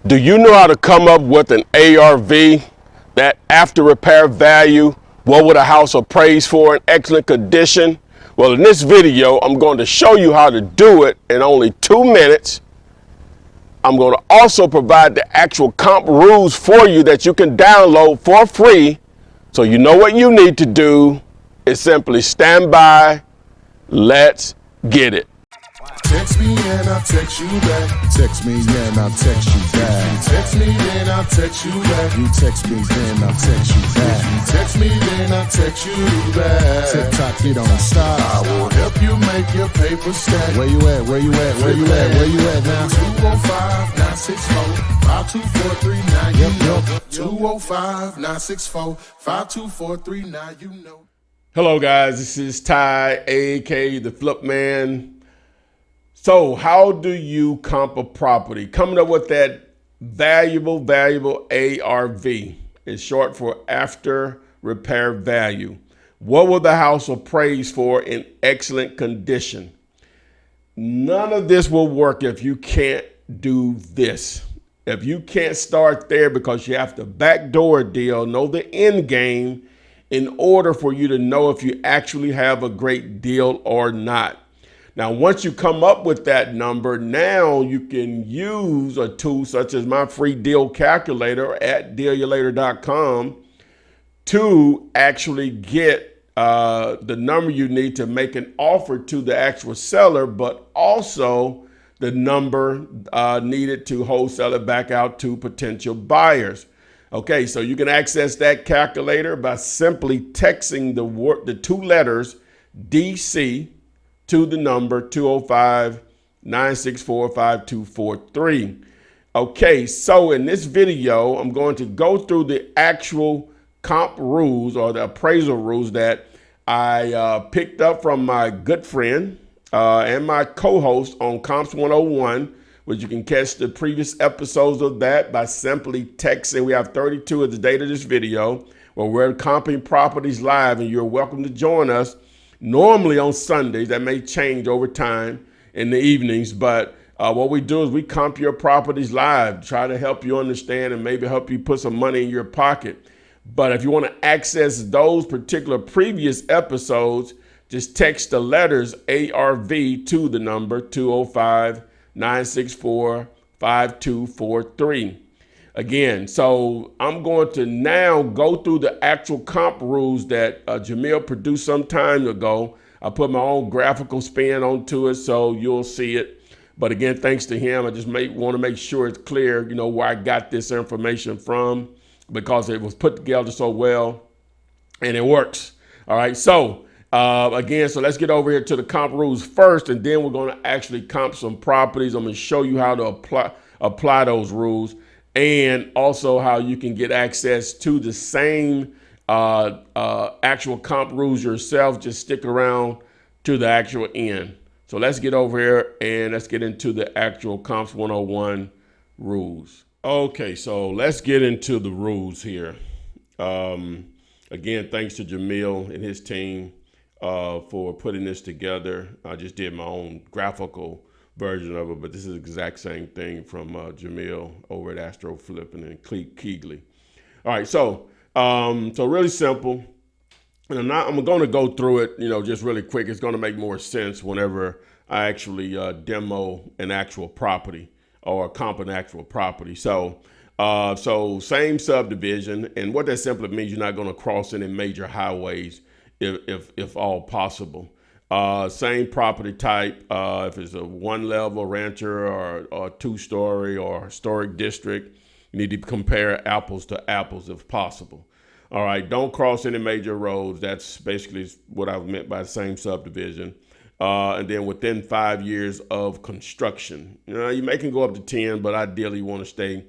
Do you know how to come up with an ARV, that after repair value? What would a house appraise for in excellent condition? Well, in this video, I'm going to show you how to do it in only 2 minutes. I'm going to also provide the actual comp rules for you that you can download for free. So you know what you need to do is simply stand by. Let's get it. Text me and I'll text you back. Text me and I'll text you back. Text me then I'll text you back. You text me then I'll text you back. You text me then I'll text you back. TikTok, you don't stop. I will help you make your paper stack. Where you at? Where you at? Where you at? Where you at now? 205-964-5243. Now you know. 205-964-5243. Now you know. Hello guys, this is Ty, aka the Flip Man. So how do you comp a property? Coming up with that valuable ARV. It's short for after repair value. What will the house appraise for in excellent condition? None of this will work if you can't do this. If you can't start there because you have to backdoor deal, know the end game in order for you to know if you actually have a great deal or not. Now, once you come up with that number, now you can use a tool such as my free deal calculator at dealyolater.com to actually get the number you need to make an offer to the actual seller, but also the number needed to wholesale it back out to potential buyers. Okay, so you can access that calculator by simply texting the two letters DC to the number 205-964-5243. Okay, so in this video, I'm going to go through the actual comp rules or the appraisal rules that I picked up from my good friend and my co-host on Comps 101, which you can catch the previous episodes of that by simply texting. We have 32 at the date of this video where we're comping properties live, and you're welcome to join us. Normally on Sundays, that may change over time in the evenings, but what we do is we comp your properties live, try to help you understand and maybe help you put some money in your pocket. But if you want to access those particular previous episodes, just text the letters ARV to the number 205-964-5243. Again, so I'm going to now go through the actual comp rules that Jamil produced some time ago. I put my own graphical spin onto it, so you'll see it. But again, thanks to him, I just want to make sure it's clear, where I got this information from, because it was put together so well and it works. All right, so again, so let's get over here to the comp rules first, and then we're going to actually comp some properties. I'm going to show you how to apply those rules, and also how you can get access to the same actual comp rules yourself. Just stick around to the actual end. So let's get over here and let's get into the actual Comps 101 rules. Okay, so let's get into the rules here. Again, thanks to Jamil and his team for putting this together. I just did my own graphical version of it, but this is the exact same thing from Jamil over at Astro Flipping and Keegley. All right, so really simple. And I'm going to go through it, just really quick. It's going to make more sense whenever I actually demo an actual property or comp an actual property. So same subdivision, and what that simply means, you're not going to cross any major highways if all possible. Same property type, if it's a one-level rancher or two-story or historic district, you need to compare apples to apples if possible. All right, don't cross any major roads. That's basically what I meant by the same subdivision. And then within 5 years of construction. You can go up to 10, but ideally you want to stay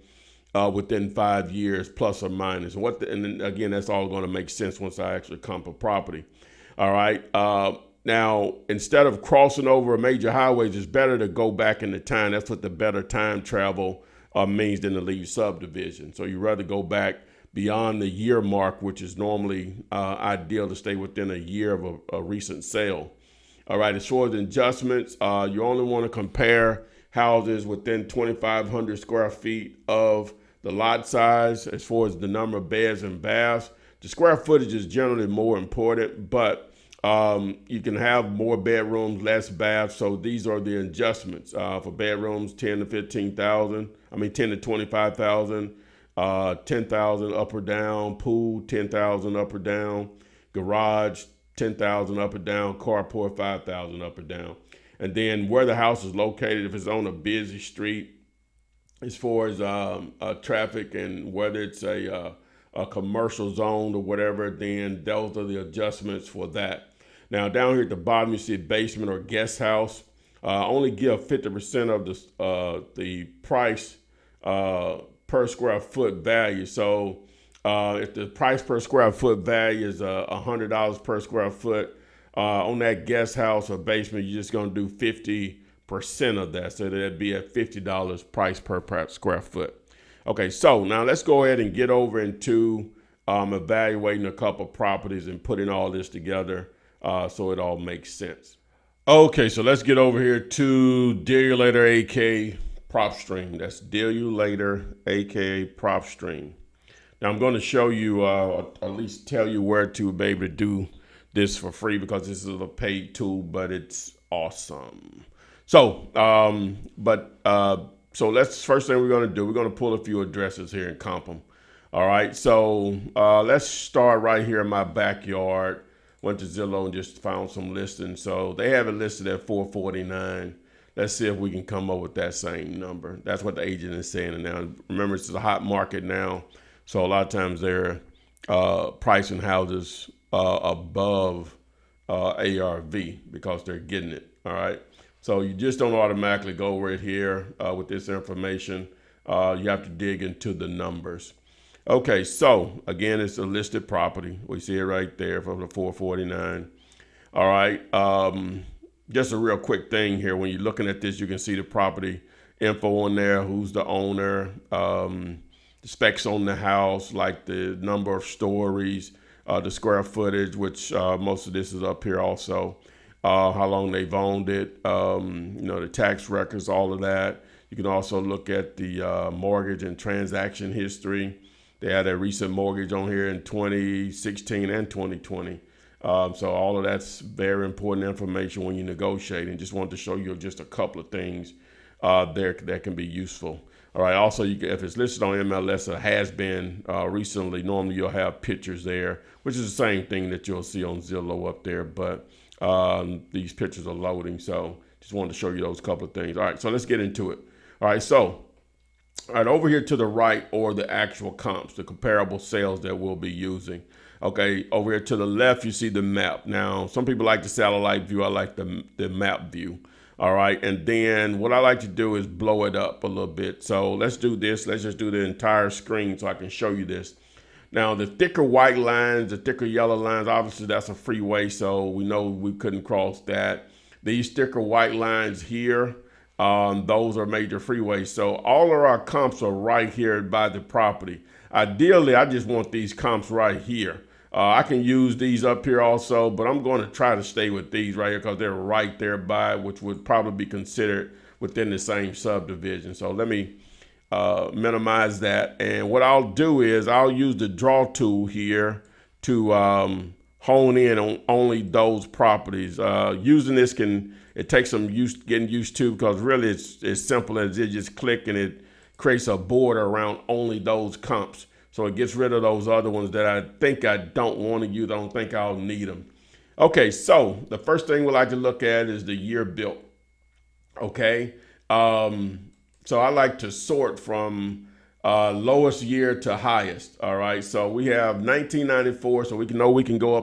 within 5 years plus or minus. And then again, that's all going to make sense once I actually comp a property. All right. Now, instead of crossing over a major highways, it's better to go back in the time. That's what the better time travel means than to leave subdivision. So you'd rather go back beyond the year mark, which is normally ideal to stay within a year of a recent sale. All right, as far as adjustments, you only want to compare houses within 2,500 square feet of the lot size. As far as the number of beds and baths, the square footage is generally more important, but you can have more bedrooms, less baths. So these are the adjustments for bedrooms: 10 to 15,000. 10 to 25,000. 10,000 up or down. Pool, 10,000 up or down. Garage, 10,000 up or down. Carport, 5,000 up or down. And then where the house is located, if it's on a busy street, as far as traffic and whether it's a commercial zone or whatever, then those are the adjustments for that. Now down here at the bottom, you see basement or guest house. Only give 50% of the price per square foot value. So if the price per square foot value is $100 per square foot, on that guest house or basement, you're just going to do 50% of that. So that'd be at $50 price per square foot. Okay, so now let's go ahead and get over into evaluating a couple properties and putting all this together so it all makes sense. Okay, so let's get over here to Deal You Later, aka PropStream. That's Deal You Later, aka PropStream. Now I'm going to show you, at least tell you where to be able to do this for free, because this is a paid tool, but it's awesome. So, so let's, first thing we're going to do, we're going to pull a few addresses here and comp them. All right, so let's start right here in my backyard. Went to Zillow and just found some listings. So they have it listed at $449. Let's see if we can come up with that same number. That's what the agent is saying. And now, remember, it's a hot market now, so a lot of times they're pricing houses above ARV because they're getting it. All right. So you just don't automatically go over it here with this information. You have to dig into the numbers. Okay, so again, it's a listed property. We see it right there for the $449. All right. Just a real quick thing here. When you're looking at this, you can see the property info on there, who's the owner, the specs on the house, like the number of stories, the square footage, which most of this is up here also, how long they've owned it, the tax records, all of that. You can also look at the mortgage and transaction history. They had a recent mortgage on here in 2016 and 2020. So all of that's very important information when you negotiate, and just wanted to show you just a couple of things there that can be useful. All right. Also, if it's listed on MLS or has been recently, normally you'll have pictures there, which is the same thing that you'll see on Zillow up there. But these pictures are loading. So just wanted to show you those couple of things. All right. So let's get into it. All right. So, all right, over here to the right, or the actual comps, the comparable sales that we'll be using. Okay. Over here to the left, you see the map. Now, some people like the satellite view. I like the map view. All right. And then what I like to do is blow it up a little bit. So let's do this. Let's just do the entire screen so I can show you this. Now, the thicker white lines, the thicker yellow lines, obviously that's a freeway. So we know we couldn't cross that. These thicker white lines here, those are major freeways. So all of our comps are right here by the property. Ideally, I just want these comps right here. I can use these up here also, but I'm going to try to stay with these right here because they're right there by, which would probably be considered within the same subdivision. So let me minimize that. And what I'll do is I'll use the draw tool here to hone in on only those properties. Using this it takes some getting used to, because really it's simple as it. Just click and it creates a border around only those comps. So it gets rid of those other ones that I think I don't want to use. I don't think I'll need them. Okay, so the first thing we like to look at is the year built. Okay, so I like to sort from lowest year to highest. All right, so we have 1994, so we can go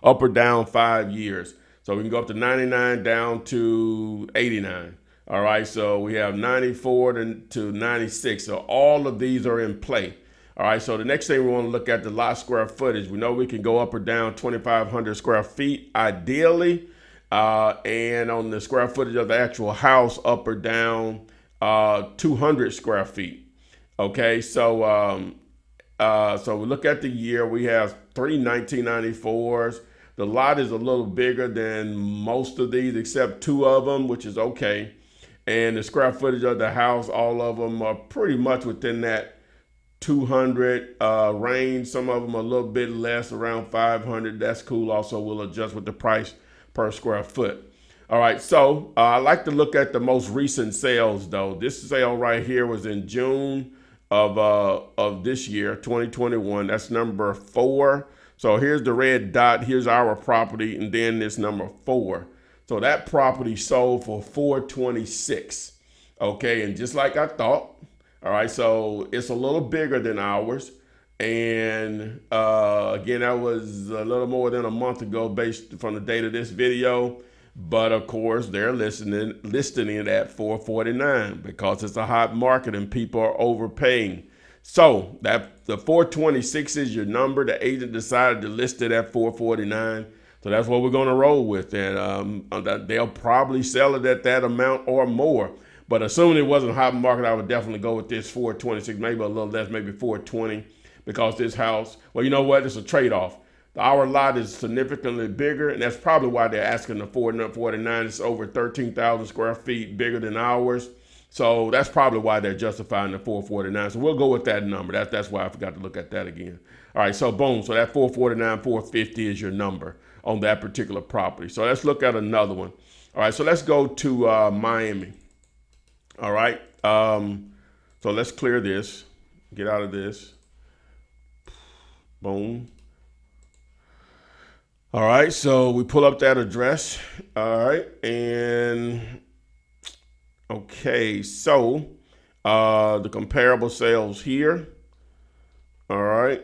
up or down 5 years. So we can go up to 99 down to 89. All right, so we have 94 to 96. So all of these are in play. All right, so the next thing we want to look at, the lot square footage. We know we can go up or down 2,500 square feet ideally, and on the square footage of the actual house, up or down 200 square feet. Okay, so so we look at the year. We have 3 1994s. The lot is a little bigger than most of these, except 2 of them, which is okay. And the square footage of the house, all of them are pretty much within that 200 range. Some of them are a little bit less, around 500. That's cool. Also, we'll adjust with the price per square foot. All right, so I like to look at the most recent sales, though. This sale right here was in June of this year, 2021. That's number 4. So here's the red dot. Here's our property, and then this number 4. So that property sold for $426. Okay, and just like I thought. All right, so it's a little bigger than ours. And again, that was a little more than a month ago based from the date of this video. But of course, they're listing it at $449 because it's a hot market and people are overpaying. So that the 426 is your number. The agent decided to list it at $449. So that's what we're going to roll with. And they'll probably sell it at that amount or more. But assuming it wasn't a hot market, I would definitely go with this 426, maybe a little less, maybe 420, because this house, well, you know what? It's a trade-off. Our lot is significantly bigger, and that's probably why they're asking the $449. It's over 13,000 square feet bigger than ours. So that's probably why they're justifying the $449. So we'll go with that number. That's why I forgot to look at that again. All right, so boom. So that $449, $450 is your number on that particular property. So let's look at another one. All right, so let's go to Miami. All right, so let's clear this, get out of this. Boom. All right, so we pull up that address. All right, and okay, so the comparable sales here. All right,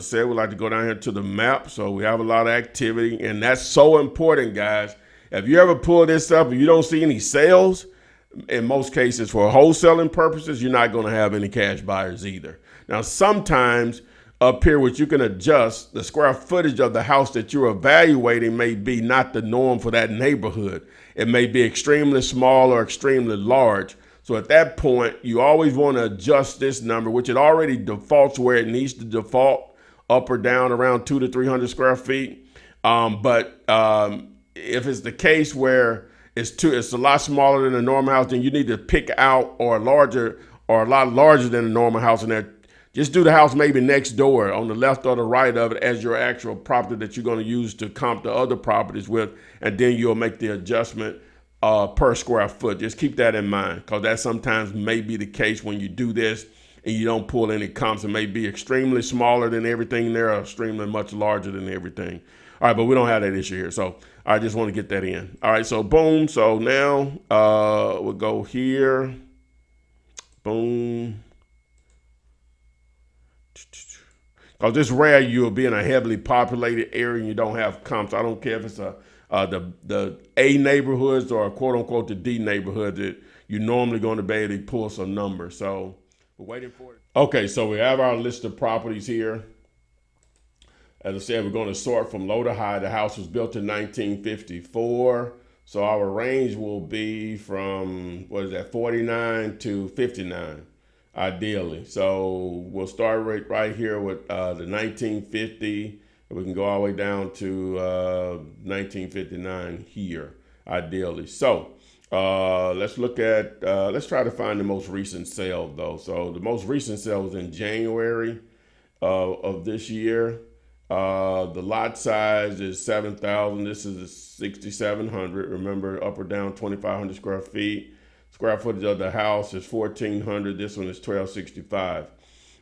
say we'd like to go down here to the map. So we have a lot of activity, and that's so important, guys. If you ever pull this up and you don't see any sales, in most cases for wholesaling purposes, you're not going to have any cash buyers either. Now, sometimes up here, which you can adjust, the square footage of the house that you're evaluating may be not the norm for that neighborhood. It may be extremely small or extremely large. So at that point, you always want to adjust this number, which it already defaults where it needs to default, up or down around 200 to 300 square feet. But if it's the case where it's a lot smaller than a normal house, then you need to pick out or a lot larger than a normal house in there. Just do the house maybe next door on the left or the right of it as your actual property that you're going to use to comp the other properties with, and then you'll make the adjustment per square foot. Just keep that in mind, because that sometimes may be the case when you do this and you don't pull any comps. It may be extremely smaller than everything there or extremely much larger than everything. All right, but we don't have that issue here. So I just want to get that in. All right, so boom. So now we'll go here. Boom. Because it's rare you'll be in a heavily populated area and you don't have comps. I don't care if it's the A neighborhoods or quote unquote the D neighborhood that you're normally going to be able to pull some numbers. So we're waiting for it. Okay, so we have our list of properties here. As I said, we're going to sort from low to high. The house was built in 1954. So our range will be from, 49 to 59, ideally. So we'll start right here with the 1950. We can go all the way down to 1959 here, ideally. So let's look at, let's try to find the most recent sale, though. So the most recent sale was in January of this year. The lot size is 7,000. This is 6,700. Remember, up or down 2,500 square feet. Square footage of the house is 1,400. This one is 1,265.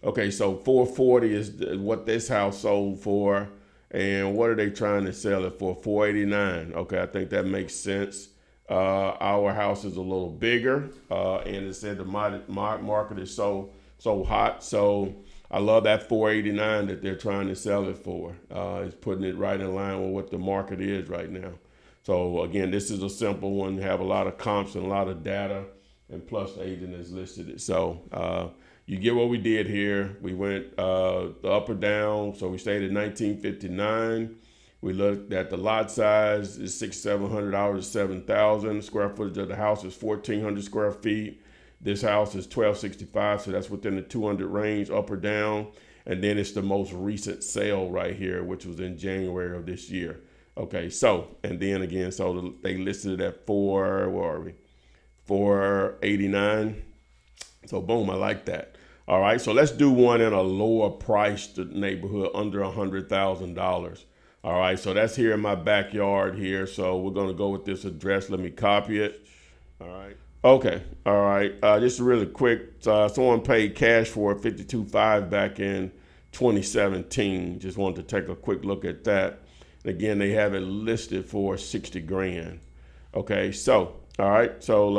Okay, so 440 is what this house sold for. And what are they trying to sell it for? 489. Okay, I think that makes sense. Our house is a little bigger, and it said the market is so hot. So I love that 489 that they're trying to sell it for. It's putting it right in line with what the market is right now. So again, this is a simple one. Have a lot of comps and a lot of data, and plus the agent has listed it. So you get what we did here. We went the up or down. So we stayed at 1959. We looked at the lot size is 6,700. Ours is 7,000. Square footage of the house is 1,400 square feet. This house is 1,265, so that's within the 200 range, up or down. And then it's the most recent sale right here, which was in January of this year. Okay, so, and then again, so they listed it at 489. So boom, I like that. All right, so let's do one in a lower priced neighborhood, under $100,000. All right, so that's here in my backyard here. So we're gonna go with this address. Let me copy it. All right. Okay. All right. Just really quick. Someone paid cash for 52.5 back in 2017. Just wanted to take a quick look at that. Again, they have it listed for 60 grand. Okay. So, all right. So,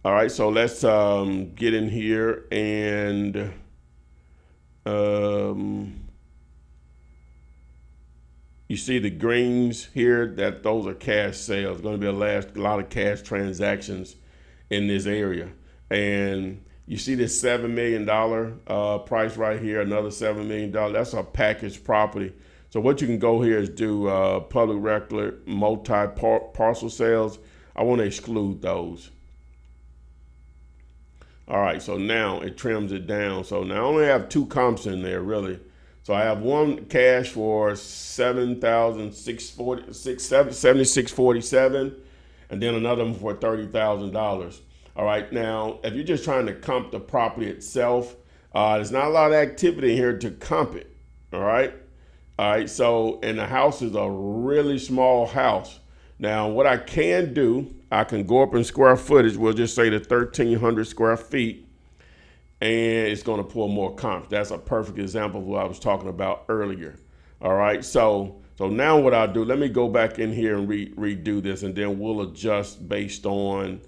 all right. So let's get in here and you see the greens here, that those are cash sales. Going to be a lot of cash transactions in this area. And you see this $7 million price right here, another $7 million. That's a package property. So what you can go here is do public record, multi-parcel sales. I want to exclude those. All right, so now it trims it down. So now I only have two comps in there, really. So I have one cash for $76.47, and then another one for $30,000. All right, now if you're just trying to comp the property itself, there's not a lot of activity here to comp it. All right, So and the house is a really small house. Now what I can do, I can go up in square footage. We'll just say the 1,300 square feet. And it's going to pull more comps. That's a perfect example of what I was talking about earlier. All right, so now what I'll do, let me go back in here and redo this, and then we'll adjust based on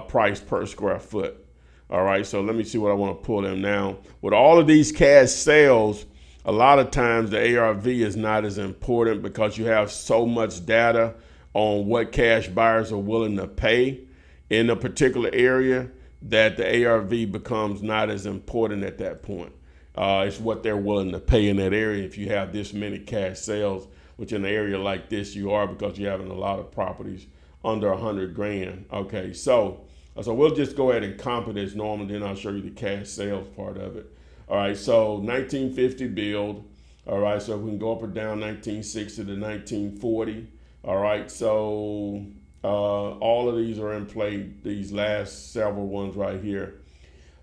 price per square foot. All right, so let me see what I want to pull them now. With all of these cash sales, a lot of times the ARV is not as important because you have so much data on what cash buyers are willing to pay in a particular area that the ARV becomes not as important at that point. It's what they're willing to pay in that area. If you have this many cash sales, which in an area like this you are, because you're having a lot of properties under 100 grand. Okay, so we'll just go ahead and comp it as normal, then I'll show you the cash sales part of it. All right, so 1950 build. All right, so we can go up or down 1960 to 1940. All right, so all of these are in play, these last several ones right here.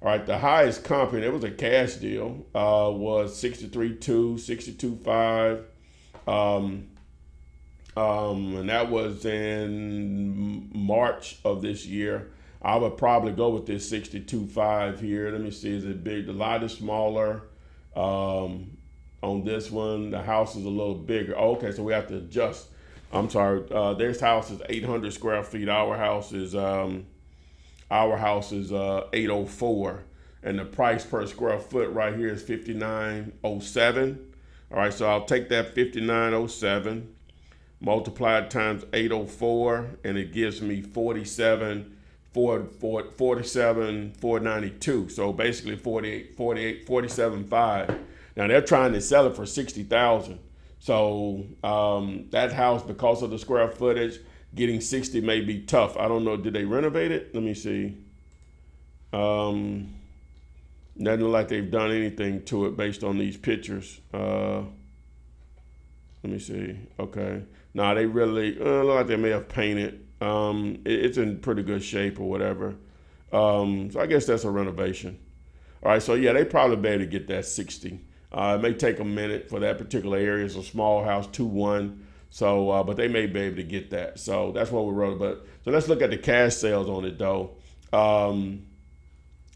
All right, the highest comp, and it was a cash deal, was 63.2, 62.5, and that was in March of this year. I would probably go with this 62.5 here. Let me see, is it big? The lot is smaller. On this one, the house is a little bigger. Okay, so we have to adjust. I'm sorry. This house is 800 square feet. Our house is 804, and the price per square foot right here is 59.07. All right, so I'll take that 59.07, multiply it times 804, and it gives me 47,492. So basically 47.5. Now they're trying to sell it for 60,000. So that house, because of the square footage, getting 60 may be tough. I don't know. Did they renovate it? Let me see. Doesn't look like they've done anything to it based on these pictures. Let me see. Okay. No, they really look like they may have painted. It's in pretty good shape or whatever. So I guess that's a renovation. All right. So yeah, they probably be able to get that 60. It may take a minute for that particular area. It's a small house, 2-1. So, but they may be able to get that. So that's what we wrote about. So let's look at the cash sales on it though, in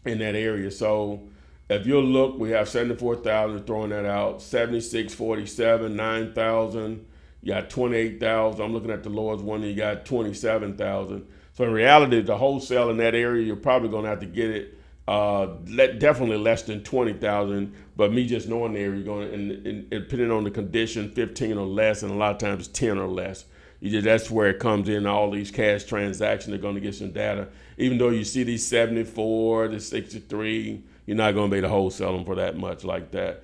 that area. So if you'll look, we have 74,000, throwing that out, 76.47, 9,000. You got 28,000. I'm looking at the lowest one. You got 27,000. So in reality, the wholesale in that area, you're probably going to have to get it definitely less than 20,000. But me just knowing the area, going and depending on the condition, 15 or less, and a lot of times 10 or less. That's where it comes in. All these cash transactions are going to get some data. Even though you see these 74, the 63, you're not going to be able to wholesale them for that much like that.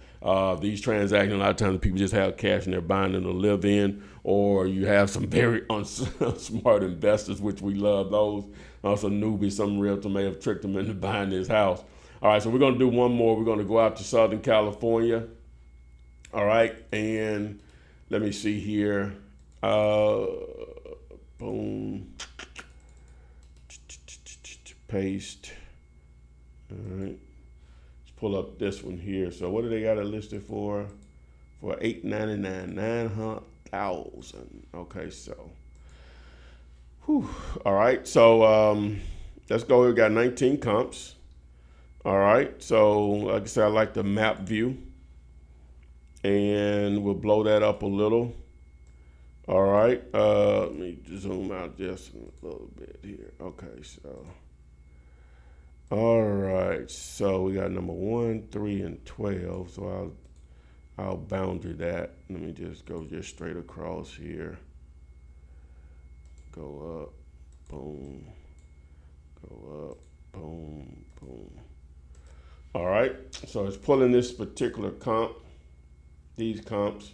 These transactions, a lot of times people just have cash and they're buying them to live in, or you have some very smart investors, which we love those. Some newbies, some realtor may have tricked them into buying this house. All right, so we're going to do one more. We're going to go out to Southern California. All right, and let me see here. Boom. Paste. All right. Let's pull up this one here. So what do they got it listed for? For $899, 900,000. Okay, so. Whew. All right. So let's go. We got 19 comps. All right. So like I said, I like the map view, and we'll blow that up a little. All right, let me zoom out just a little bit here. Okay, so, all right, so we got number 1, 3, and 12. So I'll boundary that. Let me just go just straight across here. Go up, boom, go up, boom, boom. All right, so it's pulling this particular comp, these comps.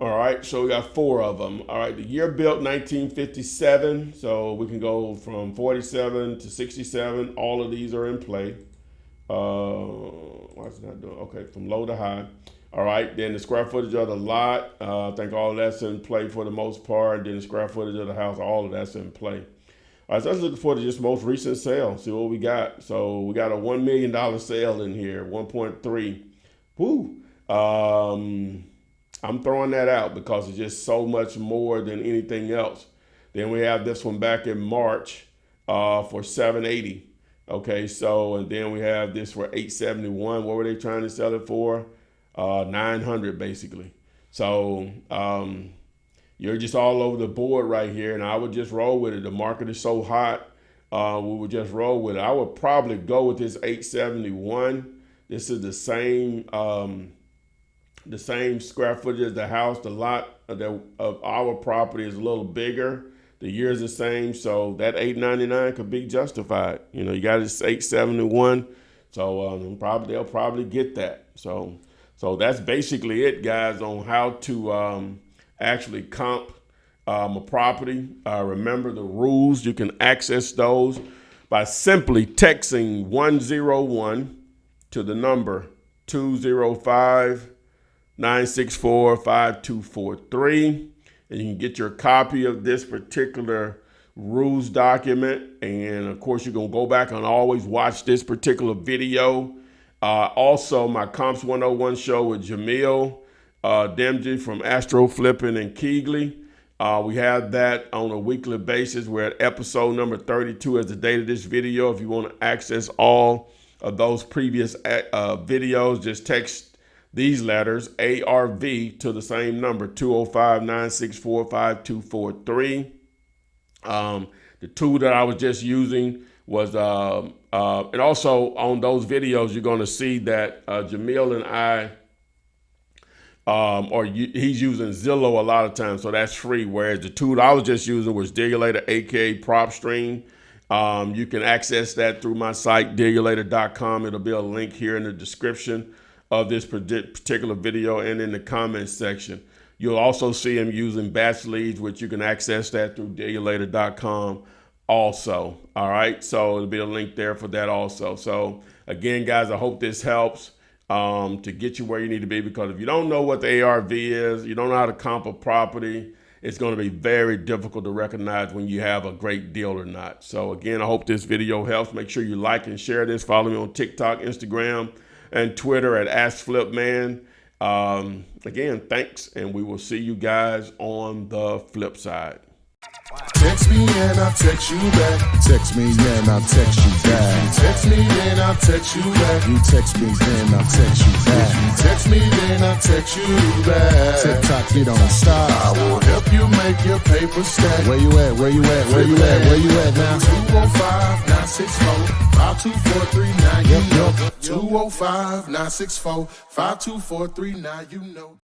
All right, so we got 4 of them. All right, the year built 1957, so we can go from 47 to 67. All of these are in play. Why is it not doing? Okay, from low to high. All right, then the square footage of the lot, I think all of that's in play for the most part. And then the square footage of the house, all of that's in play. All right, so let's look for the just most recent sale, see what we got. So we got a $1 million sale in here, 1.3. Woo. I'm throwing that out because it's just so much more than anything else. Then we have this one back in March for $780. Okay, so, and then we have this for $871. What were they trying to sell it for? $900 basically. So you're just all over the board right here, and I would just roll with it. The market is so hot, we would just roll with it. I would probably go with this $871. This is the same square footage as the house. The lot of our property is a little bigger. The year is the same, so that $899 could be justified. You know, you got this $871, so they'll probably get that. So that's basically it, guys, on how to actually comp a property. Remember the rules. You can access those by simply texting 101 to the number 205-964-5243, and you can get your copy of this particular rules document. And of course, you're gonna go back and always watch this particular video. Also, my Comps 101 show with Jamil Demji from Astro Flipping and Keegley. We have that on a weekly basis. We're at episode number 32 as the date of this video. If you want to access all of those previous videos, just text these letters, ARV, to the same number, 205-964-5243. The tool that I was just using was, and also on those videos, you're going to see that Jamil and I, he's using Zillow a lot of times, so that's free. Whereas the tool I was just using was Digulator, aka PropStream. You can access that through my site, digulator.com. It'll be a link here in the description of this particular video and in the comments section. You'll also see him using batch leads, which you can access that through digulator.com also. All right, so there'll be a link there for that also. So again, guys, I hope this helps to get you where you need to be, because if you don't know what the ARV is, you don't know how to comp a property, it's going to be very difficult to recognize when you have a great deal or not. So again, I hope this video helps. Make sure you like and share this. Follow me on TikTok, Instagram, and Twitter at AskFlipMan. Again, thanks, and we will see you guys on the flip side. Text me and I'll text you back. Text me and I'll text you back. Text me and I'll text you back. You text me then I'll text you back. You text me then I'll text you back. TikTok, you don't stop. I will help you make your paper stack. Where you at? Where you at? Where you at? Where you at now? 205-964-5243. Now you know. 205-964-5243. Now you know.